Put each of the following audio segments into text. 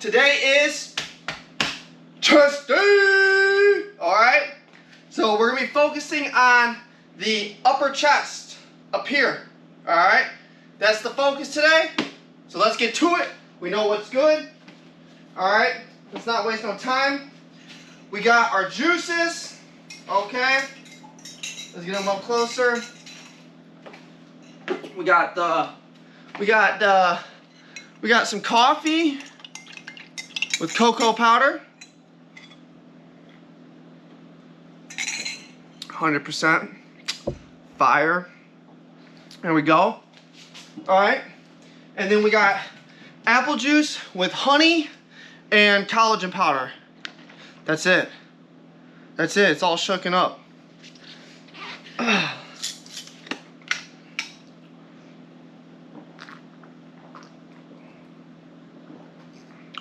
Today is chest day. Alright? So we're going to be focusing on the upper chest up here. Alright? That's the focus today. So let's get to it. We know what's good. Alright? Let's not waste no time. We got our juices. Okay? Let's get them up closer. We got some coffee with cocoa powder. 100% fire. There we go. Alright. And then we got apple juice with honey and collagen powder. That's it. That's it. It's all shooken up.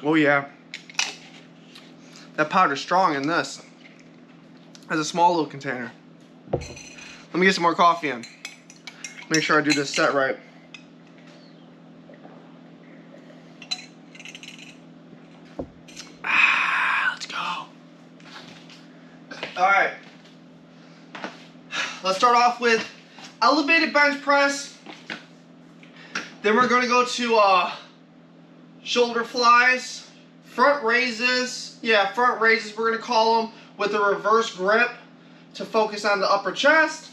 Oh yeah. That powder's strong in this. Has a small little container. Let me get some more coffee in. Make sure I do this set right. Let's go. Alright. Let's start off with elevated bench press. Then we're going to go to shoulder flies, front raises. Yeah, front raises we're going to call them, with a reverse grip to focus on the upper chest.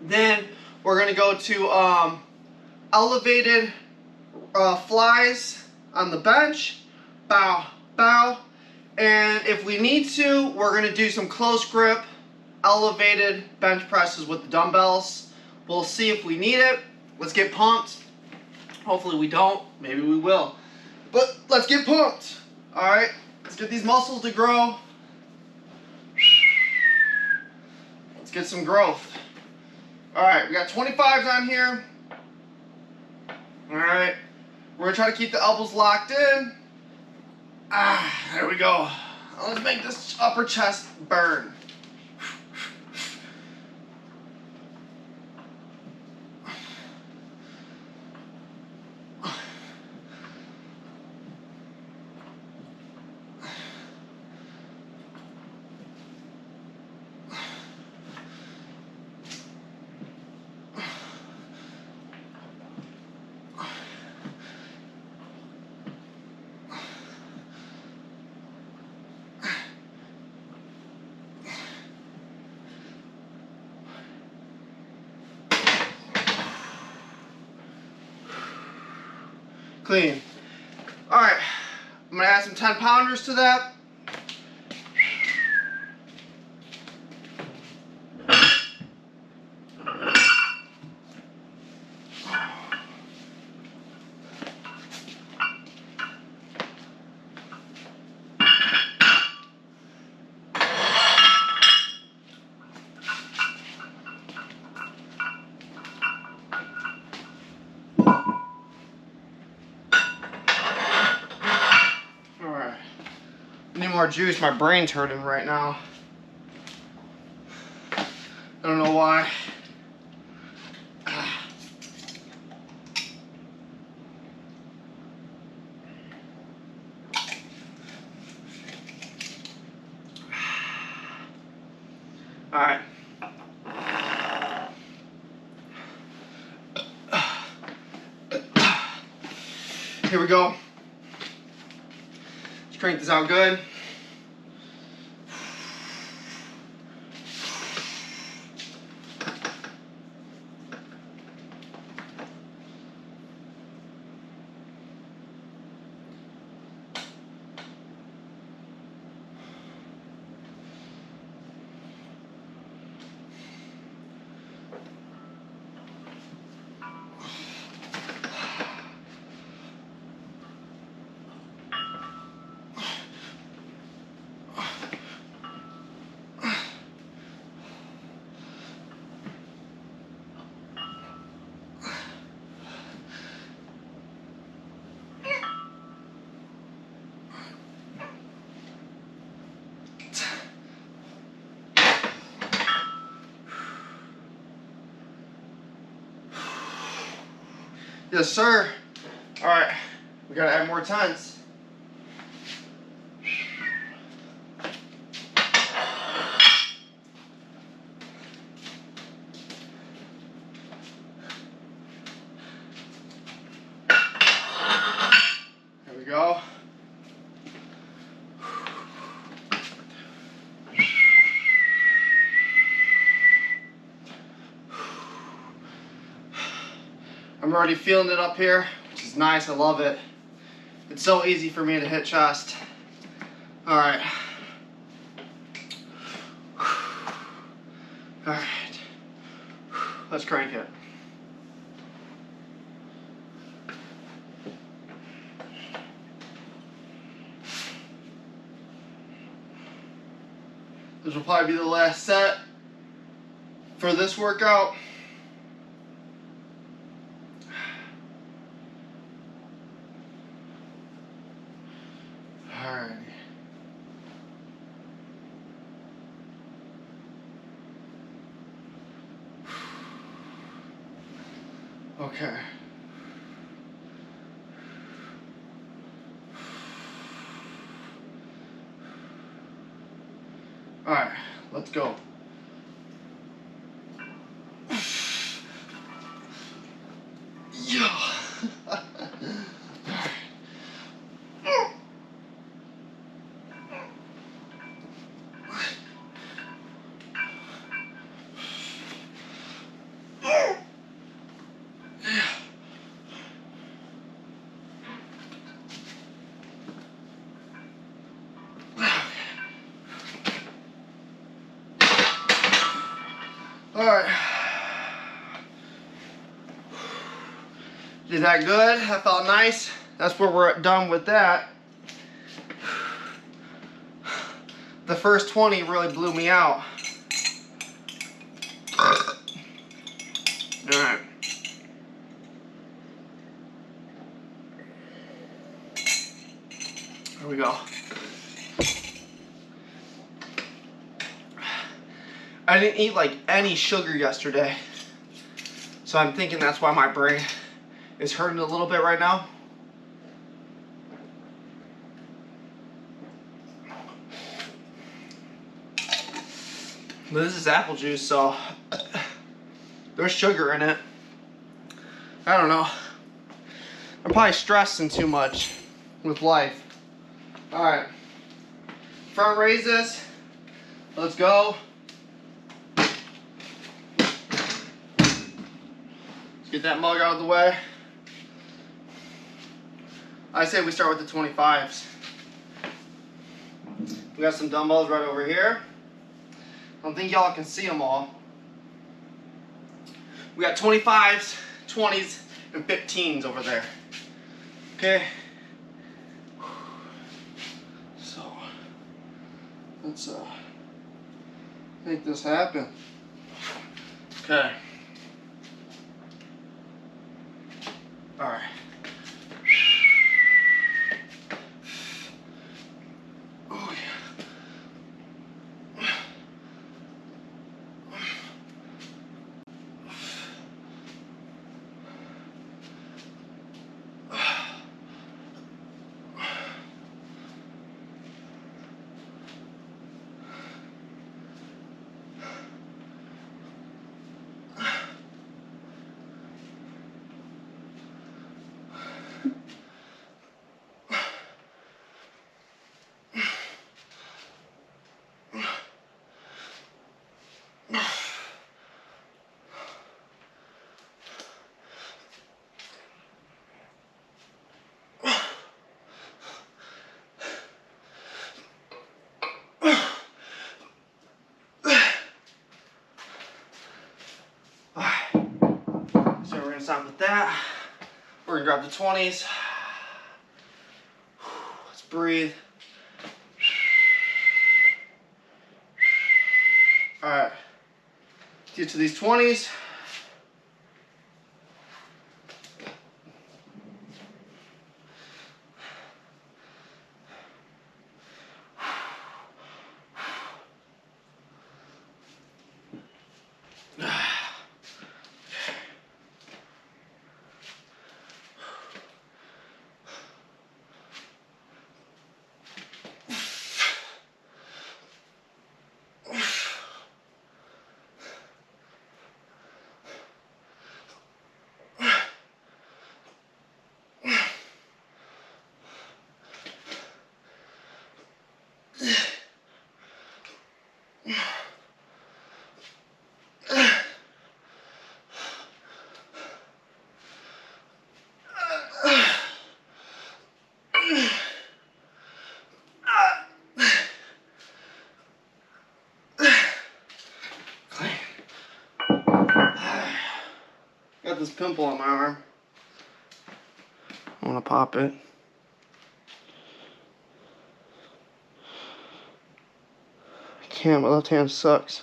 Then we're going to go to elevated flies on the bench. Bow, bow. And if we need to, we're going to do some close grip elevated bench presses with the dumbbells. We'll see if we need it. Let's get pumped. Hopefully we don't. Maybe we will. But let's get pumped. Alright, let's get these muscles to grow. Let's get some growth. Alright, we got 25s on here. Alright, we're going to try to keep the elbows locked in. There we go. Let's make this upper chest burn. Clean. Alright, I'm going to add some 10-pounders to that. I need more juice. My brain's hurting right now. I don't know why. Alright. Here we go. Crank this out good. Yes, sir. All right, we gotta add more tons. go. I'm already feeling it up here, which is nice. I love it. It's so easy for me to hit chest. All right. All right. Let's crank it. This will probably be the last set for this workout. Alright. Okay. Alright, let's go. Yeah. Alright. Did that good? That felt nice. That's where we're done with that. The first 20 really blew me out. Alright. Here we go. I didn't eat like any sugar yesterday, so I'm thinking that's why my brain is hurting a little bit right now. But this is apple juice, so there's sugar in it. I don't know. I'm probably stressing too much with life. Alright. Front raises. Let's go. Get that mug out of the way. I say we start with the 25s. We got some dumbbells right over here. I don't think y'all can see them all. We got 25s, 20s, and 15s over there. Okay. So let's make this happen. Okay. All right. Oh yeah. Stop with that. We're gonna grab the 20s. Let's breathe. All right, get to these 20s. Got this pimple on my arm. I want to pop it. I can't, my left hand sucks.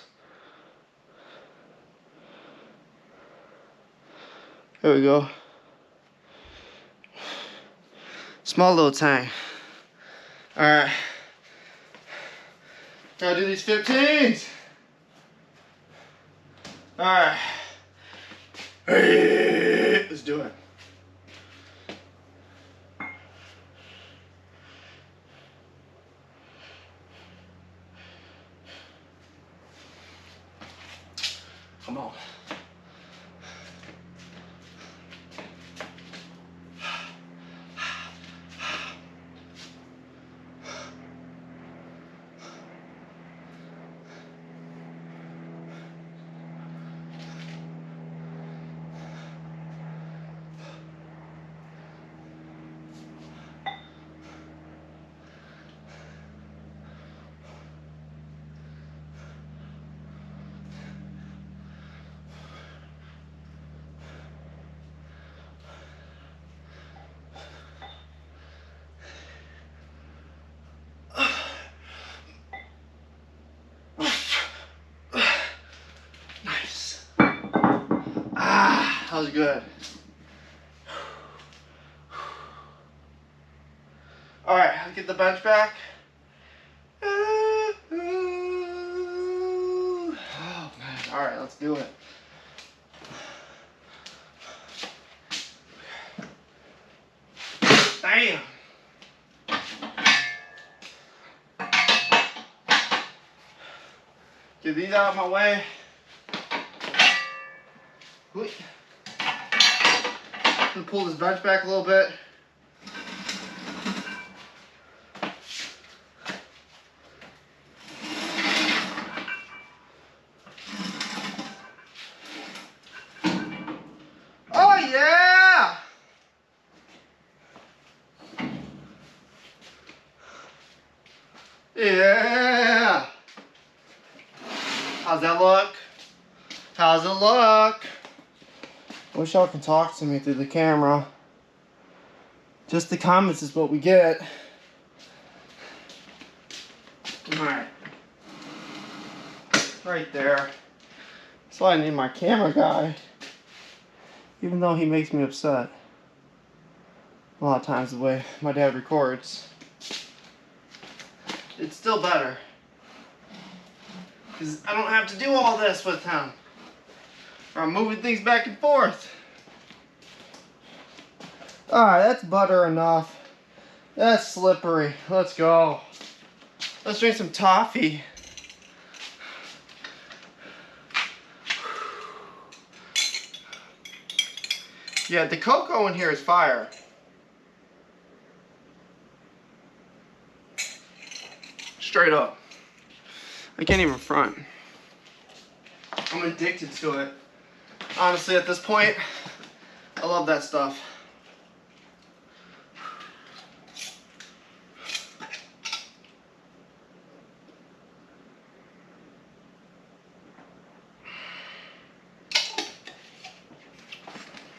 There we go. Small little tang. Alright. Gotta do these 15s. Alright. Let's do it. Come on. That was good. Alright, let's get the bench back. Oh, man. Alright, let's do it. Damn. Get these out of my way. Whoosh. I'm gonna pull this bench back a little bit. Oh yeah! Yeah! How's that look? How's it look? I wish y'all can talk to me through the camera. Just the comments is what we get. Alright. Right there. That's why I need my camera guy. Even though he makes me upset. A lot of times the way my dad records. It's still better. Because I don't have to do all this with him. Or I'm moving things back and forth. Alright, that's butter enough. That's slippery. Let's go. Let's drink some toffee. Yeah, the cocoa in here is fire. Straight up. I can't even front. I'm addicted to it. Honestly, at this point, I love that stuff.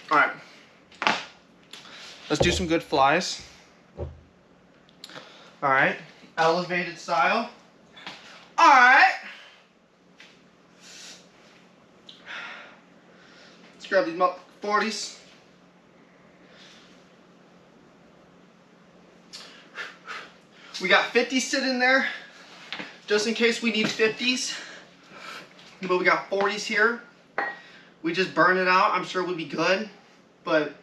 All right, let's do some good flies. All right, elevated style. All right. Grab these 40s. We got 50s sitting there, just in case we need 50s. But we got 40s here. We just burn it out. I'm sure we'll be good, but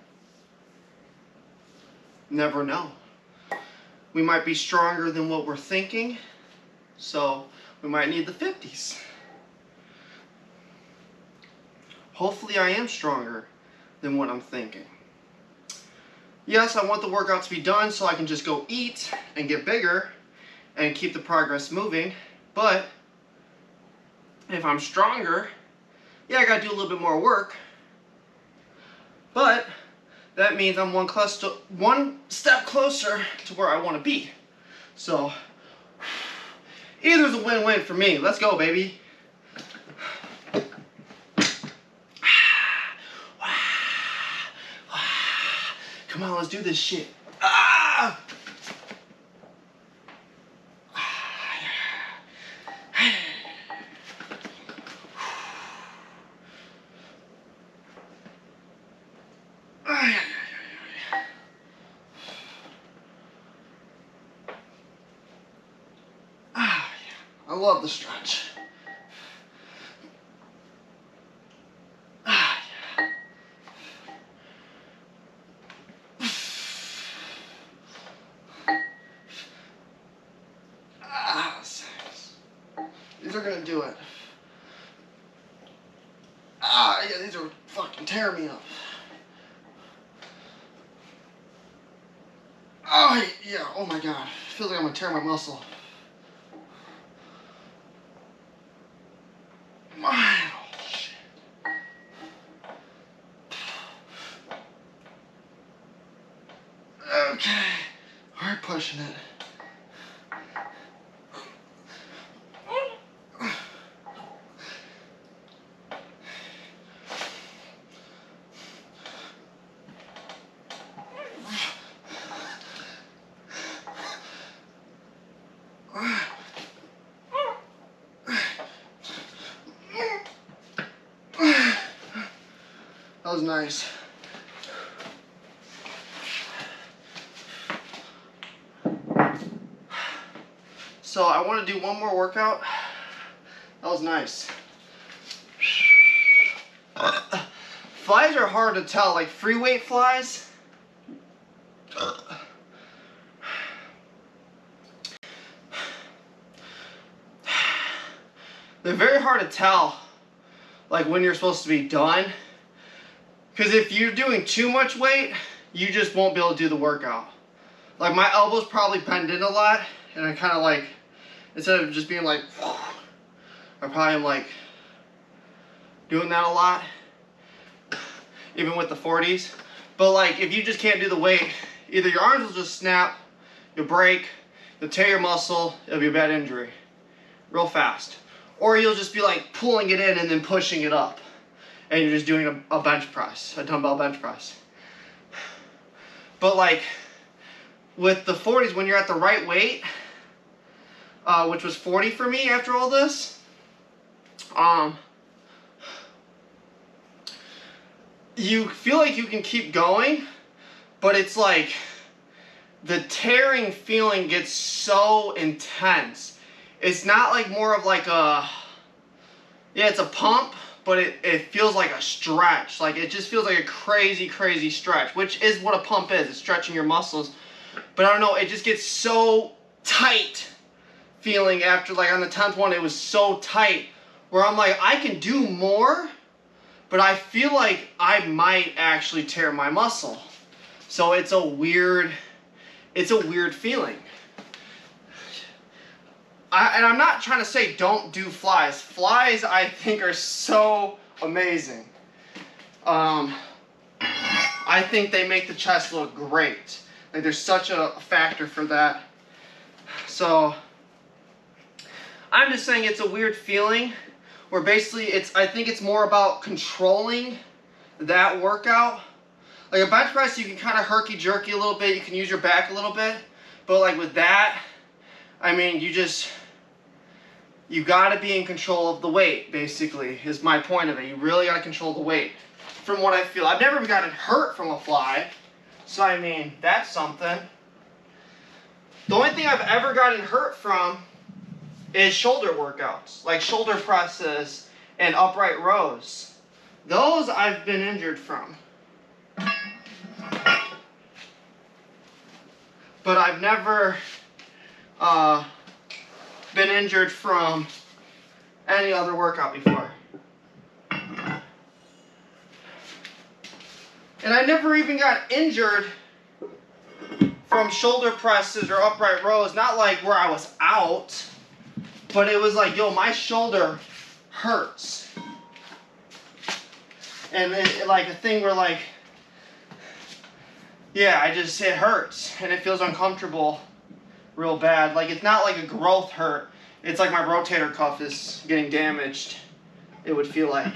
never know. We might be stronger than what we're thinking, so we might need the 50s. Hopefully I am stronger than what I'm thinking. Yes, I want the workout to be done so I can just go eat and get bigger and keep the progress moving. But if I'm stronger, yeah, I gotta do a little bit more work. But that means I'm one step closer to where I want to be. So either's a win-win for me. Let's go, baby. Come on, let's do this shit. Ah! I love the stretch. These are gonna do it. Yeah, these are fucking tearing me up. Oh, yeah, oh my god. Feels like I'm gonna tear my muscle. Oh, shit. Okay. We're pushing it. That was nice. So I want to do one more workout. That was nice. Flies are hard to tell, like free weight flies. They're very hard to tell, like when you're supposed to be done. Because if you're doing too much weight, you just won't be able to do the workout. Like my elbows probably bend in a lot, and I kind of like, instead of just being like, I probably am like doing that a lot, even with the 40s. But like, if you just can't do the weight, either your arms will just snap, you'll break, you'll tear your muscle, it'll be a bad injury, real fast. Or you'll just be like pulling it in and then pushing it up. And you're just doing a bench press, a dumbbell bench press. But like with the 40s, when you're at the right weight, which was 40 for me after all this, you feel like you can keep going, but it's like the tearing feeling gets so intense. It's not like more of like a, yeah, it's a pump, but it feels like a stretch. Like it just feels like a crazy, crazy stretch, which is what a pump is. It's stretching your muscles. But I don't know, it just gets so tight feeling after, like on the 10th one, it was so tight where I'm like, I can do more, but I feel like I might actually tear my muscle. So it's a weird feeling. And I'm not trying to say don't do flies. Flies, I think, are so amazing. I think they make the chest look great. Like there's such a factor for that. So I'm just saying it's a weird feeling where basically I think it's more about controlling that workout. Like a bench press, you can kind of herky-jerky a little bit. You can use your back a little bit. But like with that, I mean, you gotta be in control of the weight, basically, is my point of it. You really gotta control the weight. From what I feel. I've never gotten hurt from a fly. So, I mean, that's something. The only thing I've ever gotten hurt from is shoulder workouts. Like shoulder presses and upright rows. Those I've been injured from. But I've never been injured from any other workout before. And I never even got injured from shoulder presses or upright rows, not like where I was out, but it was like, yo, my shoulder hurts. And like a thing where like, yeah, it hurts and it feels uncomfortable real bad. Like it's not like a growth hurt. It's like my rotator cuff is getting damaged, it would feel like.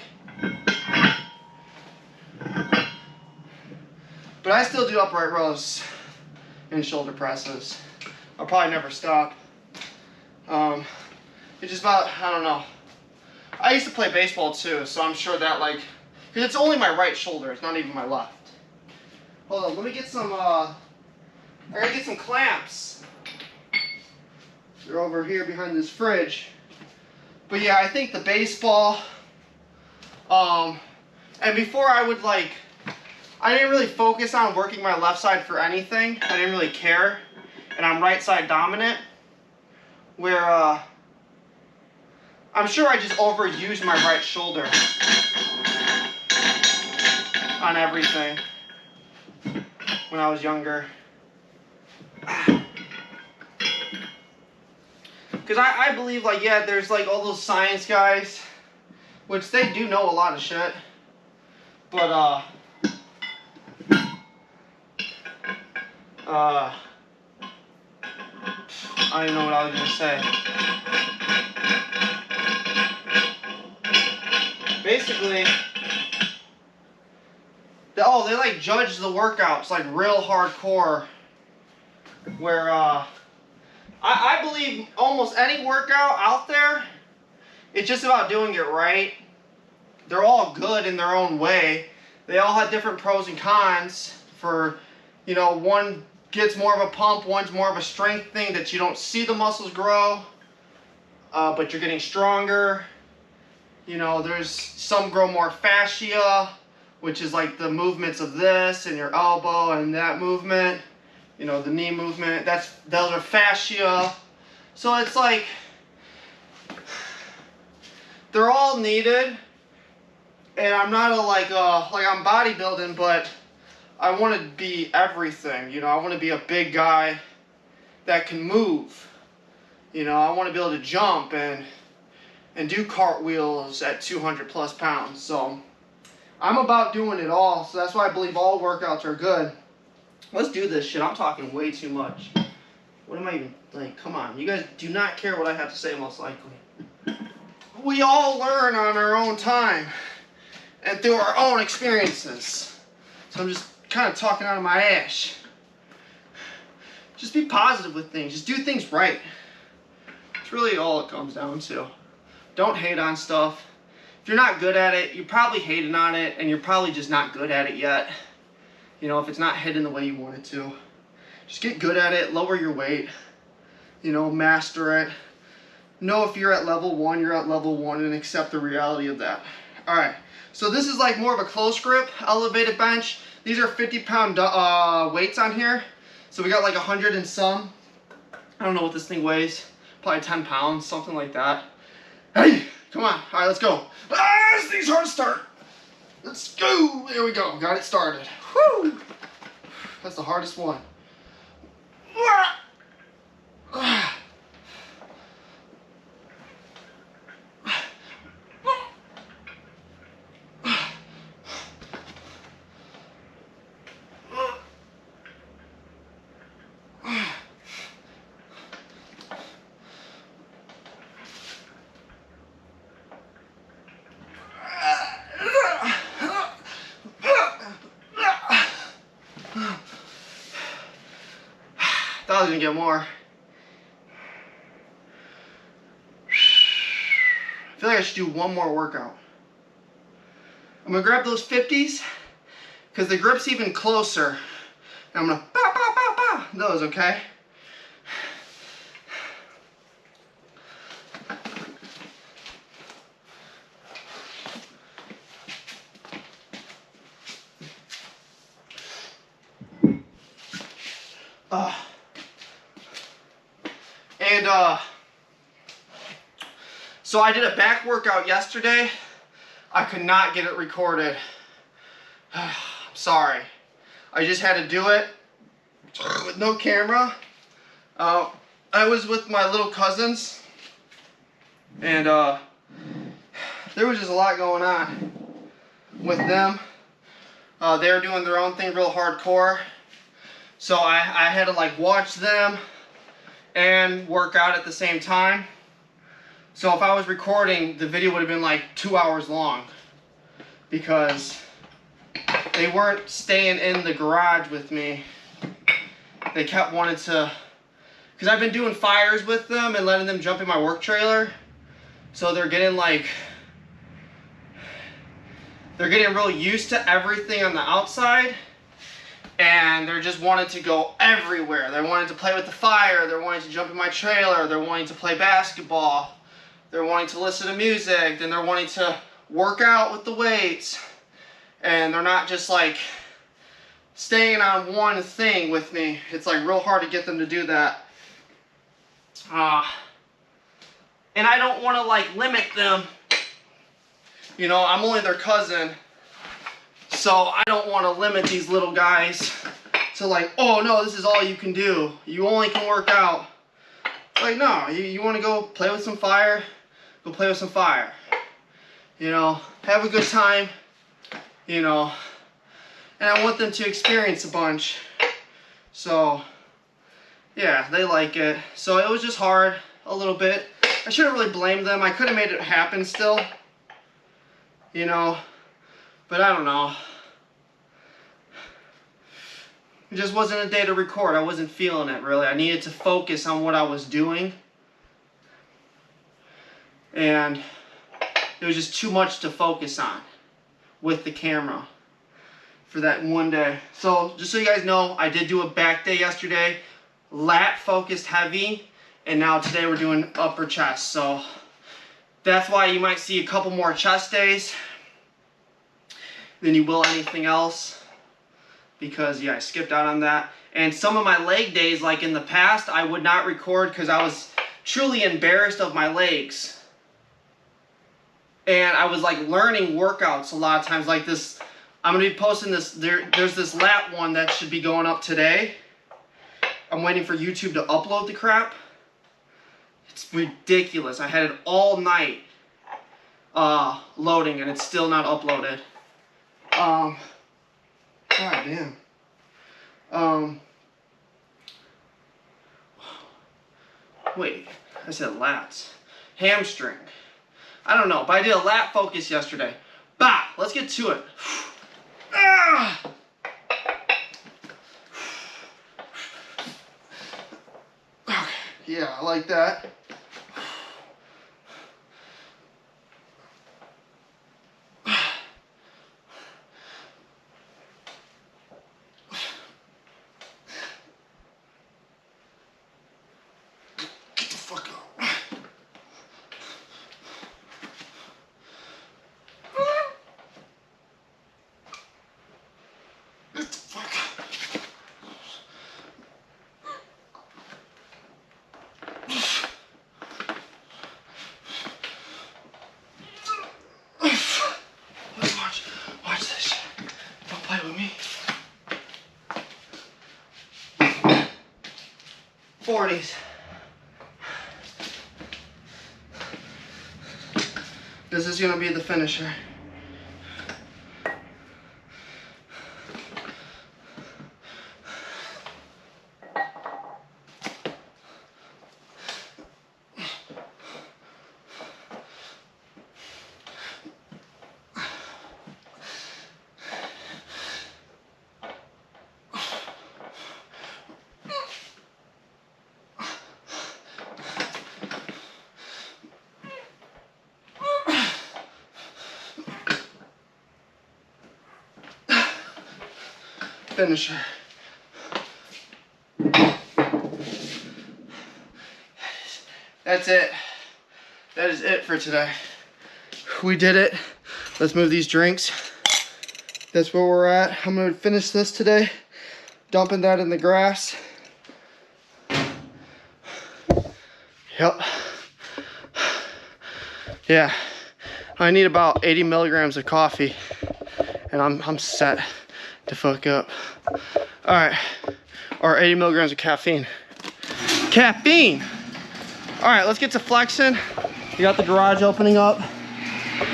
But I still do upright rows and shoulder presses. I'll probably never stop. It's just about, I don't know. I used to play baseball too, so I'm sure that like, because it's only my right shoulder, it's not even my left. Hold on, let me get some, I gotta get some clamps. They're over here behind this fridge. But yeah, I think the baseball, and before I would like, I didn't really focus on working my left side for anything. I didn't really care. And I'm right side dominant. Where, I'm sure I just overused my right shoulder on everything when I was younger. Because I believe, like, yeah, there's like all those science guys, which they do know a lot of shit. But, I don't even know what I was going to say. Basically, they like judge the workouts like real hardcore. Where, I believe almost any workout out there, it's just about doing it right. They're all good in their own way. They all have different pros and cons for, you know, one gets more of a pump, one's more of a strength thing that you don't see the muscles grow, but you're getting stronger. You know, there's some grow more fascia, which is like the movements of this and your elbow and that movement. You know, the knee movement, those are fascia. So it's like, they're all needed. And I'm not like I'm bodybuilding, but I want to be everything. You know, I want to be a big guy that can move. You know, I want to be able to jump and do cartwheels at 200 plus pounds. So I'm about doing it all. So that's why I believe all workouts are good. Let's do this shit. I'm talking way too much. What am I even, like, come on. You guys do not care what I have to say, most likely. We all learn on our own time and through our own experiences. So I'm just kind of talking out of my ass. Just be positive with things. Just do things right. It's really all it comes down to. Don't hate on stuff. If you're not good at it, you're probably hating on it, and you're probably just not good at it yet. You know, if it's not hitting the way you want it to. Just get good at it, lower your weight. You know, master it. Know if you're at level 1, you're at level 1, and accept the reality of that. Alright, so this is like more of a close grip, elevated bench. These are 50-pound weights on here. So we got like 100 and some. I don't know what this thing weighs. Probably 10 pounds, something like that. Hey, come on. Alright, let's go. Ah, this thing's hard to start. Let's go. There we go. Got it started. Whew. That's the hardest one. Thought I was gonna get more. I feel like I should do one more workout. I'm gonna grab those 50s because the grip's even closer. And I'm gonna bow, bow, bow, bow. Those, okay? So I did a back workout yesterday. I could not get it recorded. I'm sorry. I just had to do it. with no camera. I was with my little cousins, and there was just a lot going on with them. They were doing their own thing real hardcore, so I had to like watch them and work out at the same time. So if I was recording, the video would have been like 2 hours long, because they weren't staying in the garage with me. They kept wanting to, because I've been doing fires with them and letting them jump in my work trailer. So they're getting real used to everything on the outside. And they're just wanting to go everywhere. They're wanting to play with the fire. They're wanting to jump in my trailer. They're wanting to play basketball. They're wanting to listen to music. Then they're wanting to work out with the weights. And they're not just like staying on one thing with me. It's like real hard to get them to do that. And I don't want to like limit them. You know, I'm only their cousin. So I don't want to limit these little guys to like, oh no, this is all you can do. You only can work out. Like, no, you want to go play with some fire? Go play with some fire. You know, have a good time. You know, and I want them to experience a bunch. So, yeah, they like it. So it was just hard a little bit. I shouldn't really blame them. I could have made it happen still. You know, but I don't know. It just wasn't a day to record. I wasn't feeling it really. I needed to focus on what I was doing. And it was just too much to focus on with the camera for that one day. So just so you guys know, I did do a back day yesterday, lat focused heavy, and now today we're doing upper chest. So that's why you might see a couple more chest days than you will anything else, because yeah, I skipped out on that. And some of my leg days, like in the past, I would not record because I was truly embarrassed of my legs. And I was like learning workouts a lot of times like this. I'm going to be posting this. There's this lat one that should be going up today. I'm waiting for YouTube to upload the crap. It's ridiculous. I had it all night loading and it's still not uploaded. God damn. Wait, I said lats. Hamstring. I don't know, but I did a lat focus yesterday. Bah, let's get to it. Ah! Okay, yeah, I like that. Get the fuck up. Watch this shit. Don't play with me. 40s. This is gonna be the finisher. Finisher. That's it. That is it for today. We did it. Let's move these drinks. That's where we're at. I'm gonna finish this today. Dumping that in the grass. Yep. Yeah. I need about 80 milligrams of coffee and I'm set to fuck up. All right, or 80 milligrams of caffeine. Caffeine! All right, let's get to flexing. We got the garage opening up.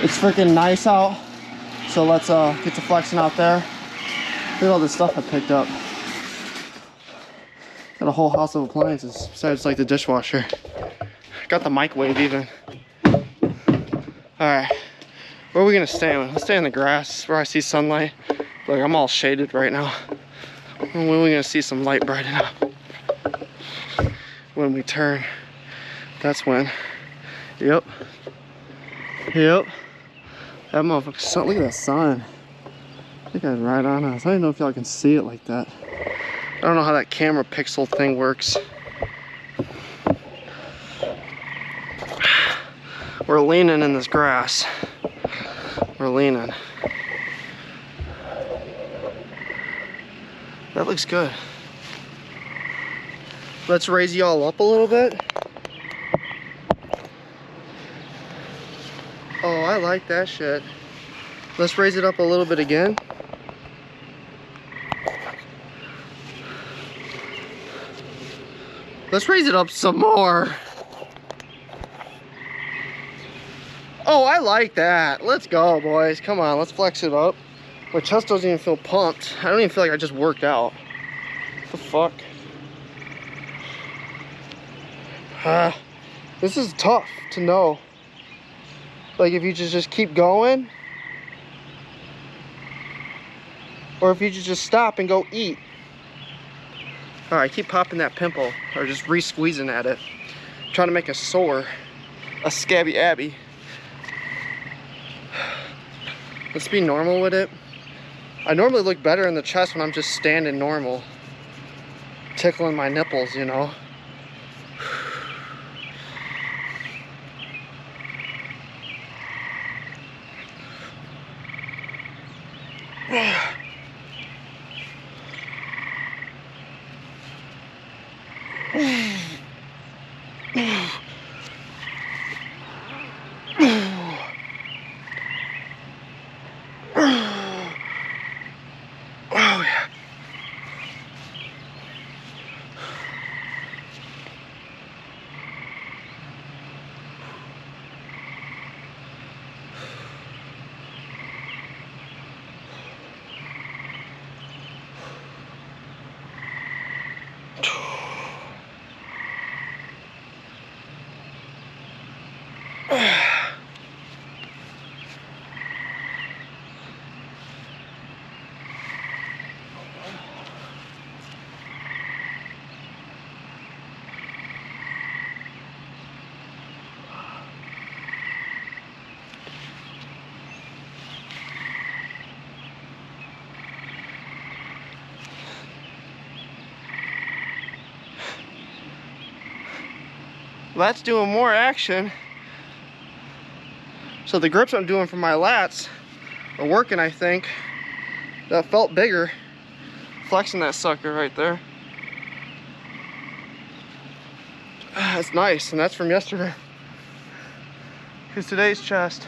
It's freaking nice out. So let's get to flexing out there. Look at all this stuff I picked up. Got a whole house of appliances besides like the dishwasher. Got the microwave even. All right, where are we gonna stay? Let's stay in the grass where I see sunlight. Look, I'm all shaded right now. When are we gonna see some light brighten up? When we turn, that's when. Yep. Yep. That motherfucker, sun, look at that sun. I think I'd right on us. I don't know if y'all can see it like that. I don't know how that camera pixel thing works. We're leaning in this grass. We're leaning. That looks good. Let's raise y'all up a little bit. Oh, I like that shit. Let's raise it up a little bit again. Let's raise it up some more. Oh, I like that. Let's go, boys. Come on, let's flex it up. My chest doesn't even feel pumped. I don't even feel like I just worked out. What the fuck? This is tough to know. Like if you just keep going, or if you just stop and go eat. All right, keep popping that pimple, or just re-squeezing at it. Trying to make a sore, a scabby abby. Let's be normal with it. I normally look better in the chest when I'm just standing normal. Tickling my nipples, you know. That's doing more action. So the grips I'm doing for my lats are working, I think. That felt bigger. Flexing that sucker right there. That's nice, and that's from yesterday. Here's today's chest.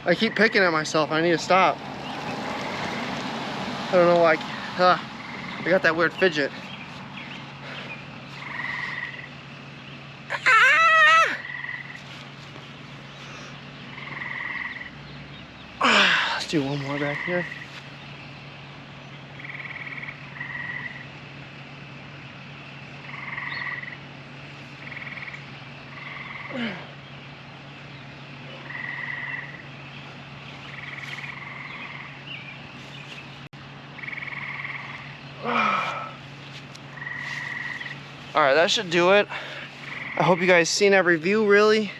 I keep picking at myself. I need to stop. I don't know why. I got that weird fidget. Let's do one more back here. All right, that should do it. I hope you guys seen every view, really.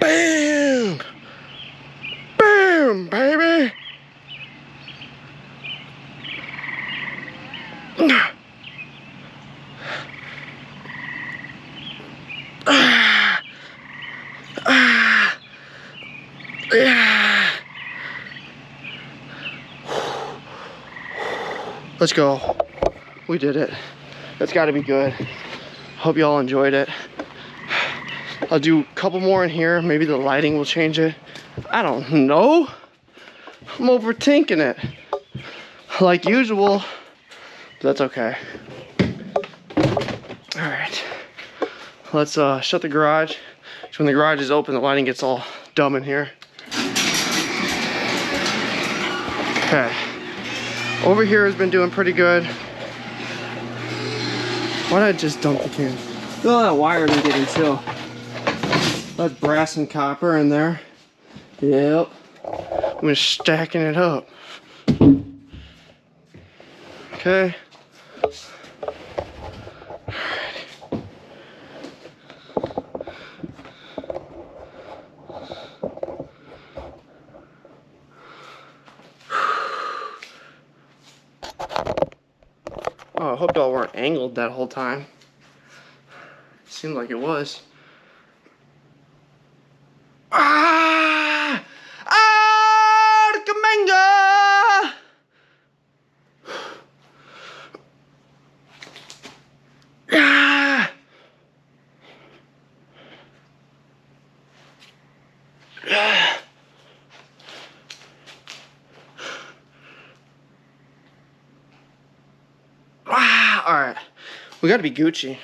Bam! Bam, baby! Yeah. Let's go. We did it. That's got to be good. Hope y'all enjoyed it. I'll do a couple more in here. Maybe the lighting will change it. I don't know. I'm overthinking it. Like usual. But that's okay. Alright. Let's shut the garage. So when the garage is open, the lighting gets all dumb in here. Okay. Over here has been doing pretty good. Why did I just dump the can? Look at all that wire I'm getting too. That's brass and copper in there. Yep. I'm just stacking it up. Okay. Oh, I hope y'all weren't angled that whole time. Seemed like it was. Ah! Ah! Kamanga! Ah! Ah! Ah! All right, we got to be Gucci.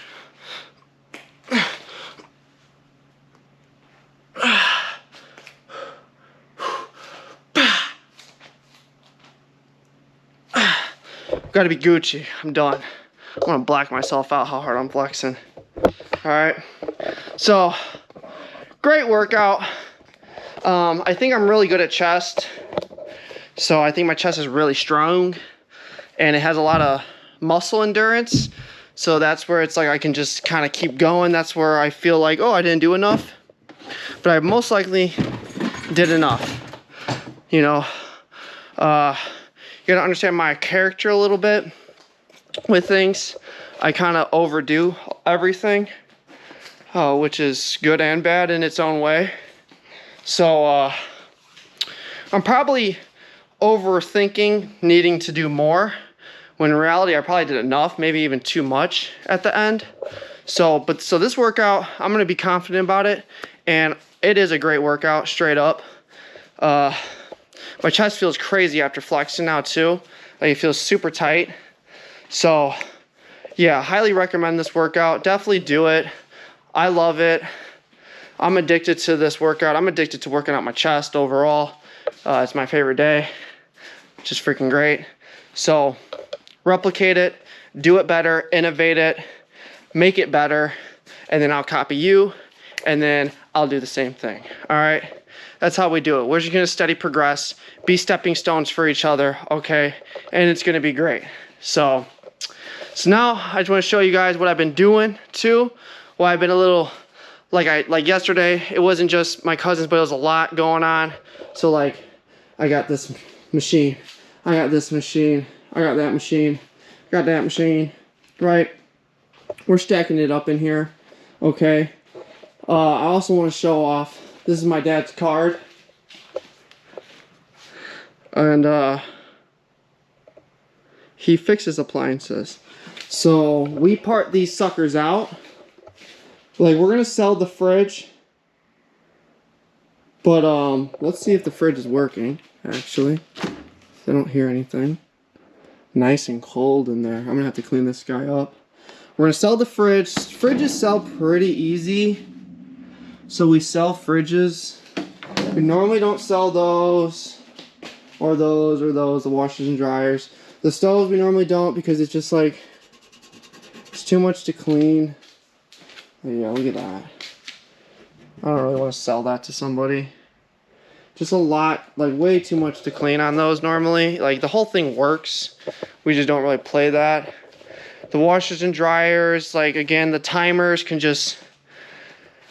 Gotta be Gucci. I'm done. I'm gonna black myself out how hard I'm flexing. Alright. So, great workout. I think I'm really good at chest. So I think my chest is really strong. And it has a lot of muscle endurance. So that's where it's like I can just kind of keep going. That's where I feel like, oh, I didn't do enough. But I most likely did enough. You know. You gotta understand my character a little bit with things. I kind of overdo everything, which is good and bad in its own way. So I'm probably overthinking needing to do more, when in reality I probably did enough, maybe even too much at the end. So this workout, I'm gonna be confident about it, and it is a great workout, straight up. My chest feels crazy after flexing now too. Like it feels super tight. So yeah, highly recommend this workout. Definitely do it. I love it. I'm addicted to this workout. I'm addicted to working out my chest overall. It's my favorite day. It's just freaking great. So replicate it, do it better, innovate it, make it better, and then I'll copy you, and then I'll do the same thing. All right? That's how we do it. We're just gonna steady progress, be stepping stones for each other, okay? And it's gonna be great. So now I just wanna show you guys what I've been doing too. Well, I've been a little, like yesterday, it wasn't just my cousins, but it was a lot going on. So like, I got this machine, I got this machine, I got that machine, got that machine, right? We're stacking it up in here, okay? I also wanna show off, this is my dad's card. And he fixes appliances. So we part these suckers out. Like we're gonna sell the fridge. But let's see if the fridge is working, actually. I don't hear anything. Nice and cold in there. I'm gonna have to clean this guy up. We're gonna sell the fridge. Fridges sell pretty easy. So we sell fridges. We normally don't sell those, or those, or those, the washers and dryers. The stoves we normally don't because it's just like, it's too much to clean. Yeah, look at that. I don't really want to sell that to somebody. Just a lot, like way too much to clean on those normally. Like the whole thing works. We just don't really play that. The washers and dryers, like again, the timers can just,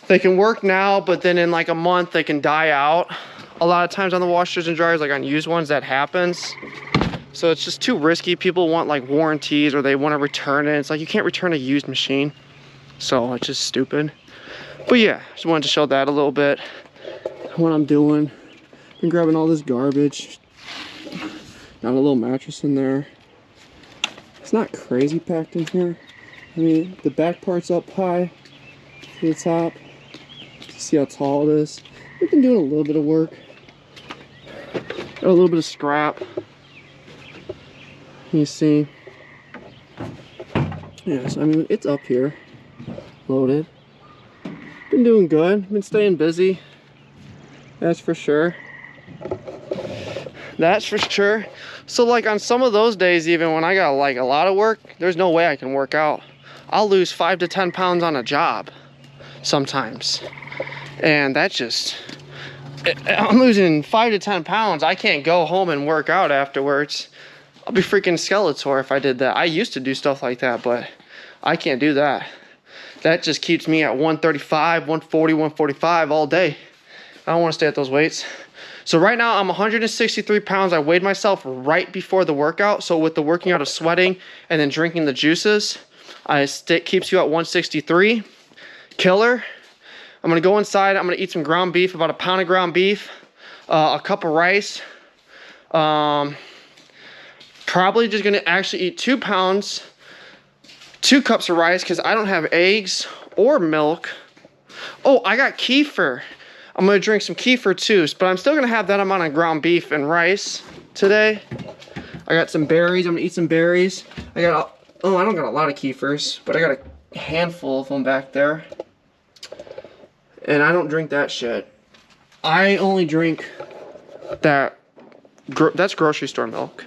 they can work now, but then in like a month they can die out. A lot of times on the washers and dryers, like on used ones, that happens. So it's just too risky. People want like warranties or they want to return it. It's like you can't return a used machine. So it's just stupid. But yeah, just wanted to show that a little bit. What I'm doing. Been grabbing all this garbage. Got a little mattress in there. It's not crazy packed in here. I mean, the back part's up high to the top. See how tall it is. We've been doing a little bit of work. Got a little bit of scrap. You see. Yes, I mean, it's up here. Loaded. Been doing good. Been staying busy. That's for sure. That's for sure. So like on some of those days, even when I got like a lot of work, there's no way I can work out. I'll lose 5 to 10 pounds on a job sometimes. And that's just, I'm losing 5 to 10 pounds. I can't go home and work out afterwards. I'll be freaking Skeletor if I did that. I used to do stuff like that, but I can't do that. That just keeps me at 135, 140, 145 all day. I don't want to stay at those weights. So right now I'm 163 pounds. I weighed myself right before the workout. So with the working out of sweating and then drinking the juices, it keeps you at 163. Killer. I'm gonna go inside. I'm gonna eat some ground beef, about a pound of ground beef, a cup of rice. Probably just gonna actually eat 2 pounds, 2 cups of rice because I don't have eggs or milk. Oh, I got kefir. I'm gonna drink some kefir too, but I'm still gonna have that amount of ground beef and rice today. I got some berries. I'm gonna eat some berries. I don't got a lot of kefirs, but I got a handful of them back there. And I don't drink that shit. I only drink that's grocery store milk.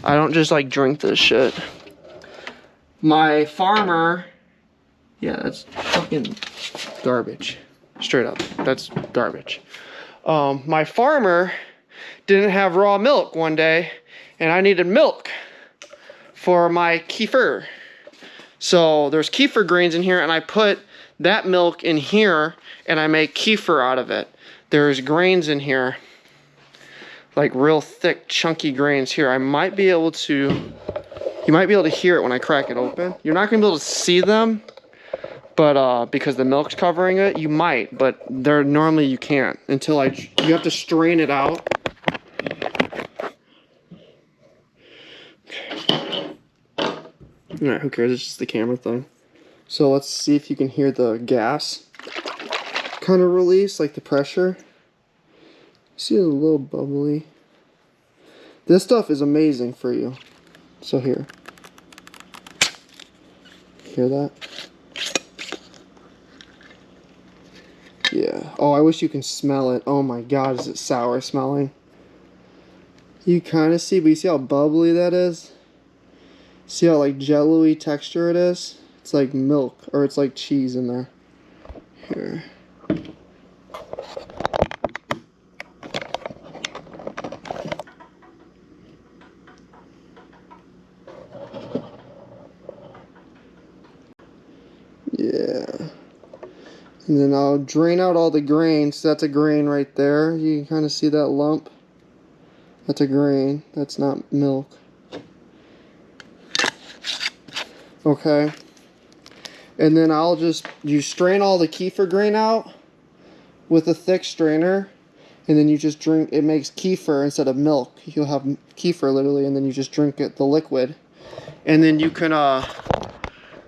I don't just like drink this shit. My farmer, yeah, that's fucking garbage. Straight up, that's garbage. My farmer didn't have raw milk one day, and I needed milk for my kefir. So there's kefir grains in here, and I put that milk in here, and I make kefir out of it. There's grains in here, like real thick, chunky grains here. You might be able to hear it when I crack it open. You're not gonna be able to see them, but because the milk's covering it, you might, but normally you can't until you have to strain it out. Alright, who cares? It's just the camera thing. So let's see if you can hear the gas kind of release, like the pressure. See, it's a little bubbly. This stuff is amazing for you. So here. Hear that? Yeah. Oh, I wish you can smell it. Oh my god, is it sour smelling? You kind of see, but you see how bubbly that is? See how like jello-y texture it is? It's like milk, or it's like cheese in there. Here. Yeah. And then I'll drain out all the grains. That's a grain right there. You can kind of see that lump. That's a grain. That's not milk. Okay. And then you strain all the kefir grain out with a thick strainer. And then you just drink, it makes kefir instead of milk. You'll have kefir literally, and then you just drink it, the liquid. And then you can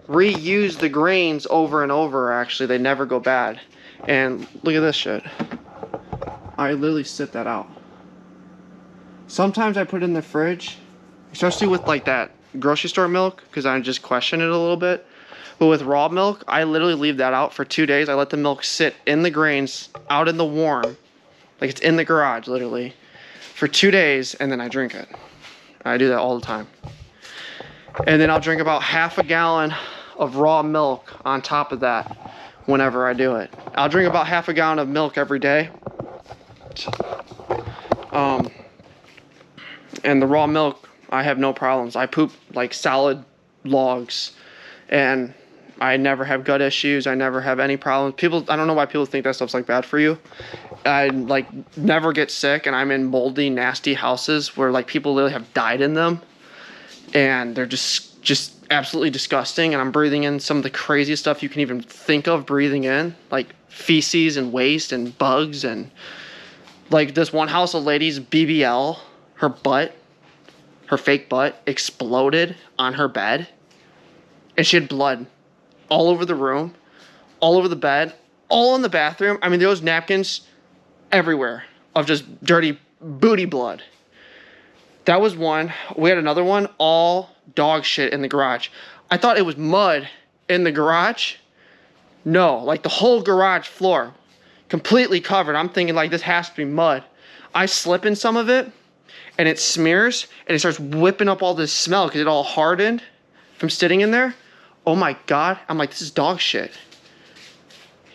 reuse the grains over and over, actually. They never go bad. And look at this shit. I literally sit that out. Sometimes I put it in the fridge, especially with like that grocery store milk, because I just question it a little bit. But with raw milk, I literally leave that out for 2 days. I let the milk sit in the grains, out in the warm, like it's in the garage, literally, for 2 days, and then I drink it. I do that all the time. And then I'll drink about half a gallon of raw milk on top of that whenever I do it. I'll drink about half a gallon of milk every day. And the raw milk, I have no problems. I poop like solid logs, and I never have gut issues. I never have any problems. People, I don't know why people think that stuff's like bad for you. I like never get sick, and I'm in moldy, nasty houses where like people literally have died in them, and they're just absolutely disgusting. And I'm breathing in some of the craziest stuff you can even think of breathing in, like feces and waste and bugs. And like this one house, a lady's BBL, her butt, her fake butt exploded on her bed, and she had blood all over the room, all over the bed, all in the bathroom. I mean, there was napkins everywhere of just dirty booty blood. That was one. We had another one, all dog shit in the garage. I thought it was mud in the garage. No, like the whole garage floor completely covered. I'm thinking like this has to be mud. I slip in some of it, and it smears, and it starts whipping up all this smell because it all hardened from sitting in there. Oh my God. I'm like, this is dog shit.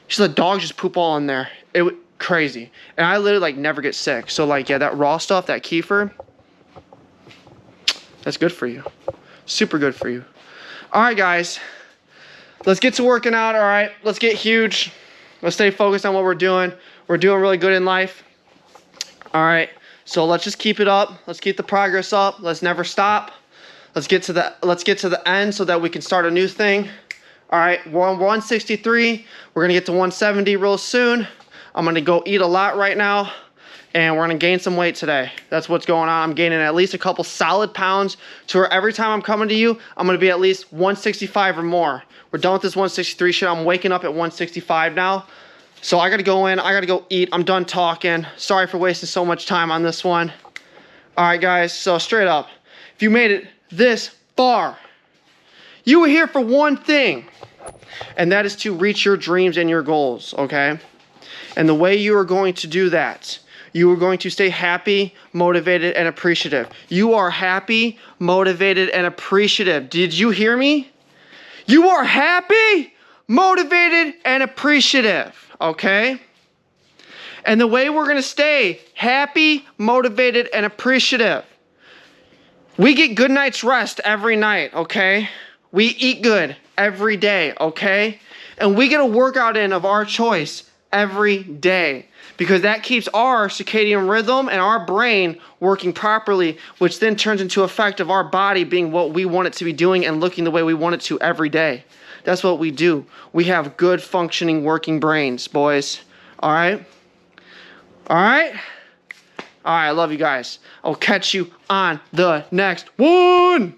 She let dogs just poop all in there. It was crazy. And I literally like never get sick. So like, yeah, that raw stuff, that kefir, that's good for you. Super good for you. All right, guys. Let's get to working out, all right? Let's get huge. Let's stay focused on what we're doing. We're doing really good in life. All right, so let's just keep it up. Let's keep the progress up. Let's never stop. Let's get to the end so that we can start a new thing. All right, we're on 163. We're gonna get to 170 real soon. I'm gonna go eat a lot right now, and we're gonna gain some weight today. That's what's going on. I'm gaining at least a couple solid pounds to where every time I'm coming to you, I'm gonna be at least 165 or more. We're done with this 163 shit. I'm waking up at 165 now. So I gotta go in, I gotta go eat. I'm done talking. Sorry for wasting so much time on this one. All right, guys, so straight up, if you made it this far, you were here for one thing, and that is to reach your dreams and your goals, okay? And the way you are going to do that, you are going to stay happy, motivated, and appreciative. You are happy, motivated, and appreciative. Did you hear me? You are happy, motivated, and appreciative, okay? And the way we're going to stay happy, motivated, and appreciative, we get good night's rest every night, okay? We eat good every day, okay? And we get a workout in of our choice every day, because that keeps our circadian rhythm and our brain working properly, which then turns into effect of our body being what we want it to be doing and looking the way we want it to every day. That's what we do. We have good functioning working brains, boys. All right? All right? All right, I love you guys. I'll catch you on the next one.